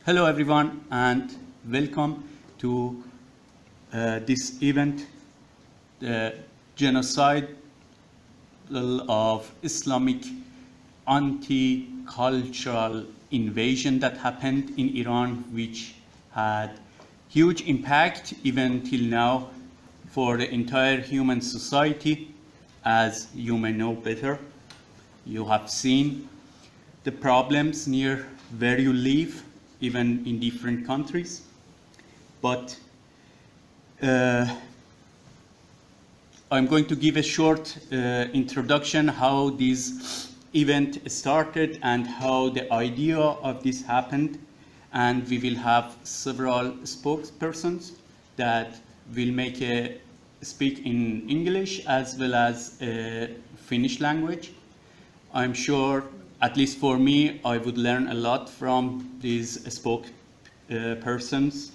Hello everyone and welcome to this event, the Genocidal of Islamic anti-cultural invasion that happened in Iran, which had huge impact even till now for the entire human society. As you may know better, you have seen the problems near where you live, even in different countries. But I'm going to give a short introduction how this event started and how the idea of this happened. And we will have several spokespersons that will make a speak in English as well as Finnish language. I'm sure, at least for me, I would learn a lot from these spokespersons.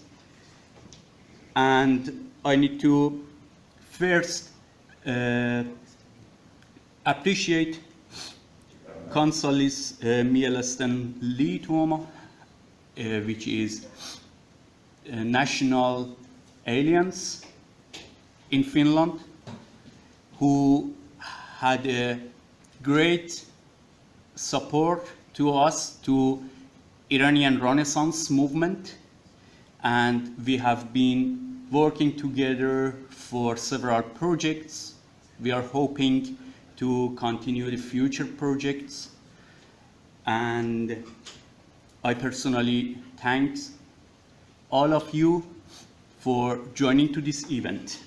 And I need to first appreciate Kansallis Mielesten Liittouma, which is a national alliance in Finland, who had a great support to us, to Iranian Renaissance movement, and we have been working together for several projects. We are hoping to continue the future projects, and I personally thank all of you for joining to this event.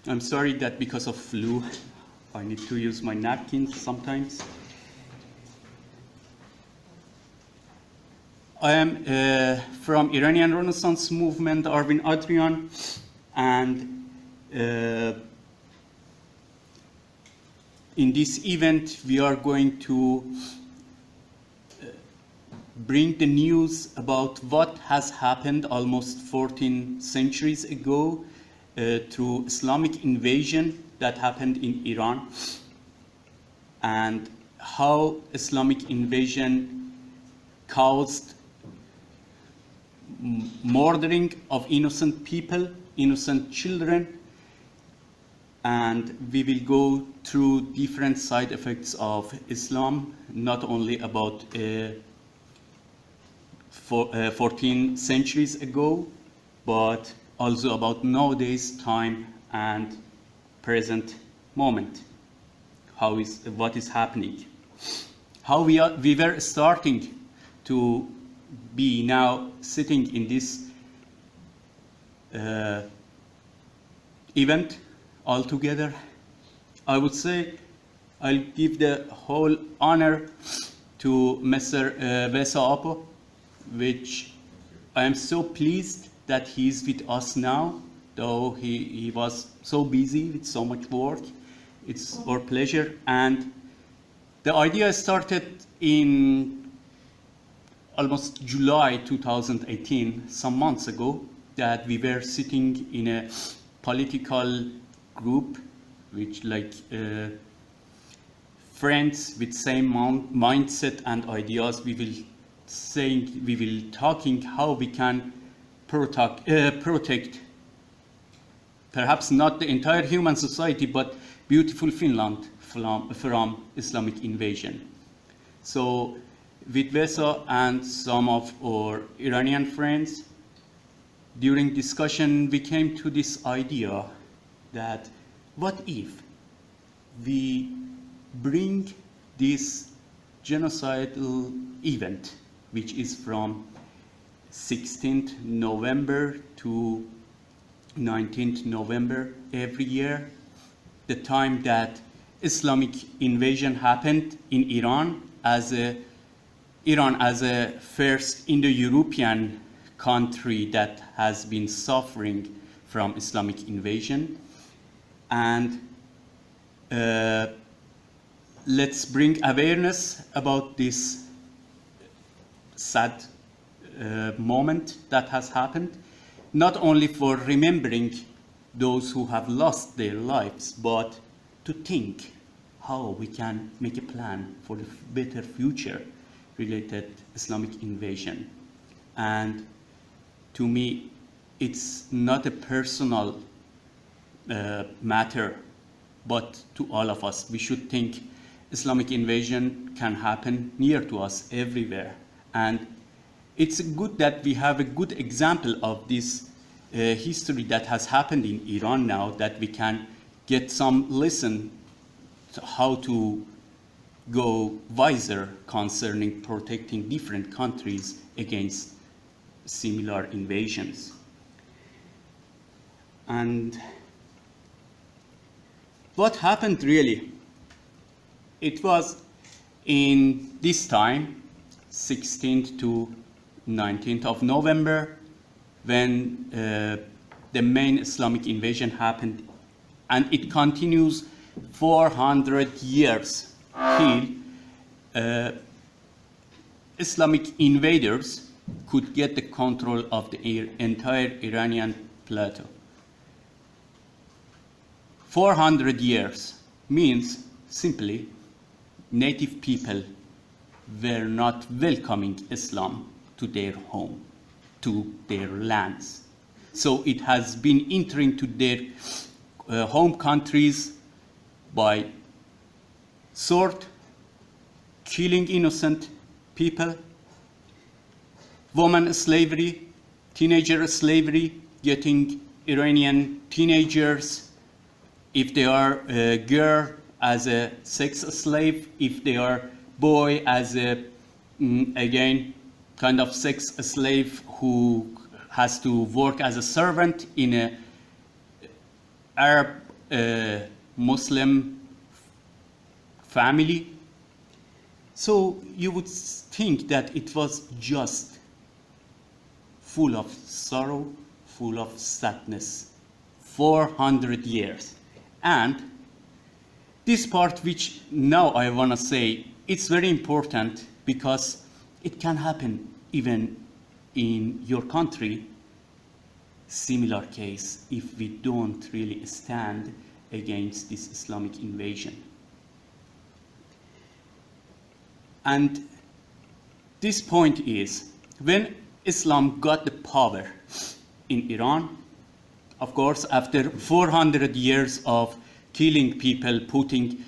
I'm sorry that because of flu, I need to use my napkins sometimes. I am from Iranian Renaissance movement, Arvin Adriyan, and in this event we are going to bring the news about what has happened almost 14 centuries ago through Islamic invasion that happened in Iran, and how Islamic invasion caused murdering of innocent people, innocent children, and we will go through different side effects of Islam, not only about 14 centuries ago, but also about nowadays time and present moment, what is happening, how we were starting to be now sitting in this event all together. I would say I'll give the whole honor to Mr. Vesa Apo, which I am so pleased that he's with us now, though he was so busy with so much work. It's our pleasure. And the idea started in almost July 2018, some months ago, that we were sitting in a political group, which like friends with same mindset and ideas. We will talking how we can protect perhaps not the entire human society, but beautiful Finland from Islamic invasion. So with Vesa and some of our Iranian friends, during discussion we came to this idea that what if we bring this genocidal event, which is from 16th November to 19th November every year, the time that Islamic invasion happened in Iran as a first Indo-European country that has been suffering from Islamic invasion. And let's bring awareness about this sad moment that has happened, not only for remembering those who have lost their lives, but to think how we can make a plan for the better future related Islamic invasion. And to me, it's not a personal matter, but to all of us. We should think Islamic invasion can happen near to us everywhere. And it's good that we have a good example of this history that has happened in Iran now, that we can get some lesson to how to go wiser concerning protecting different countries against similar invasions. And what happened really? It was in this time, 16th to 19th of November, when the main Islamic invasion happened, and it continues 400 years till Islamic invaders could get the control of the entire Iranian plateau. 400 years means simply native people were not welcoming Islam to their home, to their lands. So it has been entering to their home countries by sword, killing innocent people, woman slavery, teenager slavery, getting Iranian teenagers, if they are a girl, as a sex slave, if they are boy, as a, again, kind of sex slave who has to work as a servant in a Arab Muslim family. So you would think that it was just full of sorrow, full of sadness, 400 years. And this part which now I want to say, it's very important because it can happen even in your country, similar case, if we don't really stand against this Islamic invasion. And this point is, when Islam got the power in Iran, of course, after 400 years of killing people, putting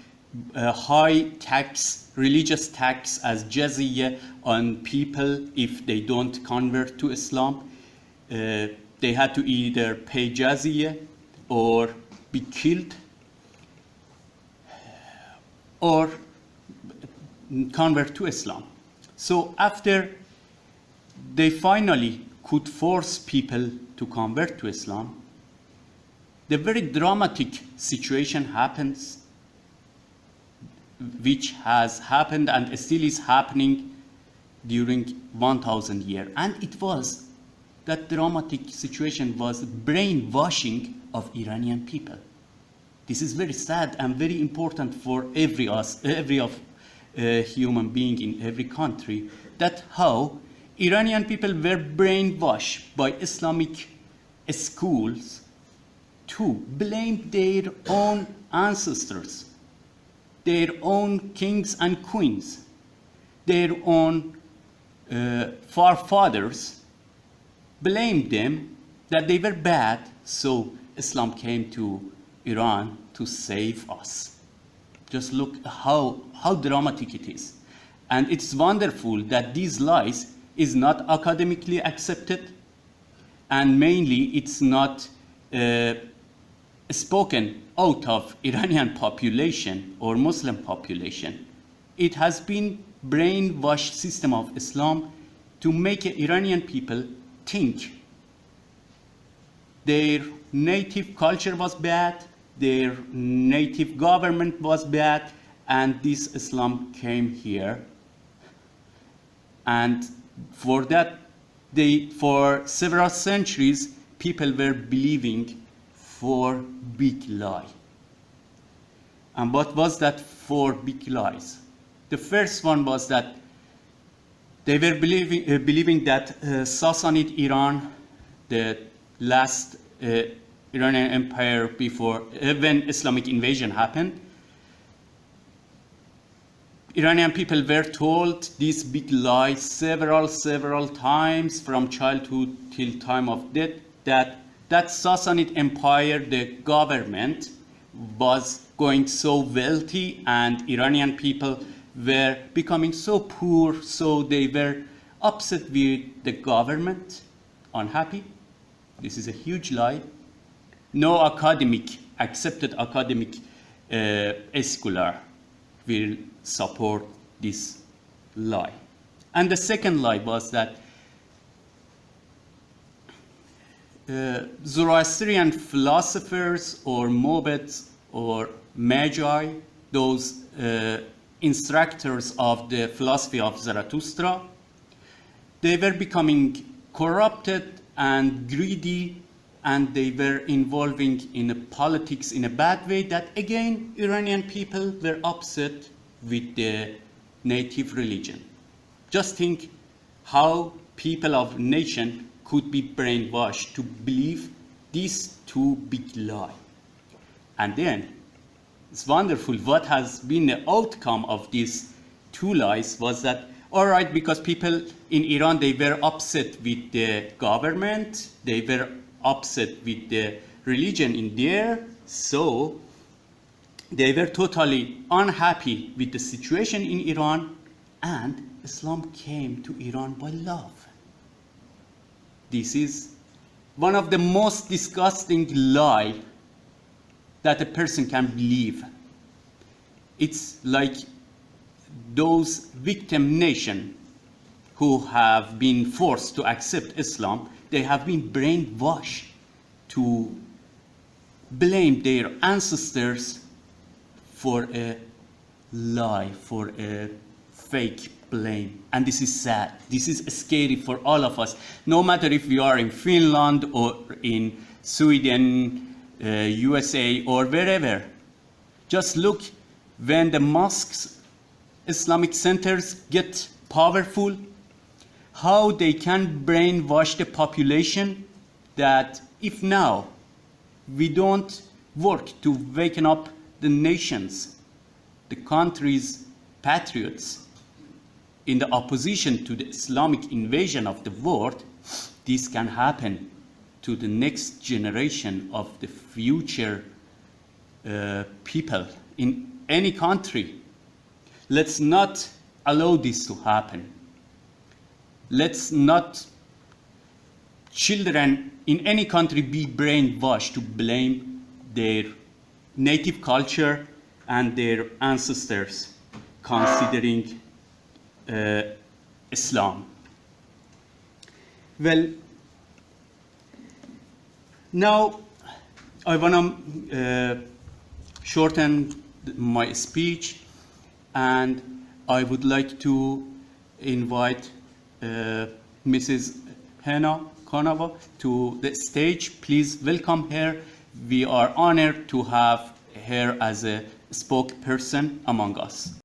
high tax, religious tax as jizya on people if they don't convert to Islam, they had to either pay jizya or be killed or convert to Islam. So after they finally could force people to convert to Islam, the very dramatic situation happens, which has happened and still is happening during 1,000 years. And it was, that dramatic situation was brainwashing of Iranian people. This is very sad and very important for every human being in every country, that how Iranian people were brainwashed by Islamic schools to blame their own ancestors, their own kings and queens, their own forefathers, blame them that they were bad, so Islam came to Iran to save us. Just look how dramatic it is. And it's wonderful that these lies is not academically accepted, and mainly it's not spoken out of Iranian population or Muslim population. It has been brainwashed system of Islam to make Iranian people think their native culture was bad, their native government was bad, and this Islam came here. And for that, for several centuries, people were believing for big lie. And what was that four big lies? The first one was that they were believing that Sassanid Iran, the last Iranian empire before when Islamic invasion happened, Iranian people were told this big lie several times from childhood till time of death, that Sassanid Empire, the government, was going so wealthy and Iranian people were becoming so poor, so they were upset with the government, unhappy. This is a huge lie. No accepted academic scholar will support this lie. And the second lie was that Zoroastrian philosophers or mobeds or magi, those instructors of the philosophy of Zarathustra, they were becoming corrupted and greedy, and they were involving in politics in a bad way, that again Iranian people were upset with the native religion. Just think how people of nation could be brainwashed to believe these two big lies. And then it's wonderful what has been the outcome of these two lies was that, all right, because people in Iran, they were upset with the government, they were upset with the religion in there, so they were totally unhappy with the situation in Iran, and Islam came to Iran by love. This is one of the most disgusting lies that a person can believe. It's like those victim nations who have been forced to accept Islam, they have been brainwashed to blame their ancestors for a lie, for a fake blame. And this is sad. This is scary for all of us. No matter if we are in Finland or in Sweden, USA or wherever. Just look, when the mosques, Islamic centers get powerful, how they can brainwash the population that if now we don't work to waken up the nations, the country's patriots in the opposition to the Islamic invasion of the world, this can happen to the next generation of the future people in any country. Let's not allow this to happen. Let's not children in any country be brainwashed to blame their native culture and their ancestors considering Islam. Well, now I want to shorten my speech, and I would like to invite Mrs. Hena Kanava to the stage. Please welcome her. We are honored to have her as a spokesperson among us.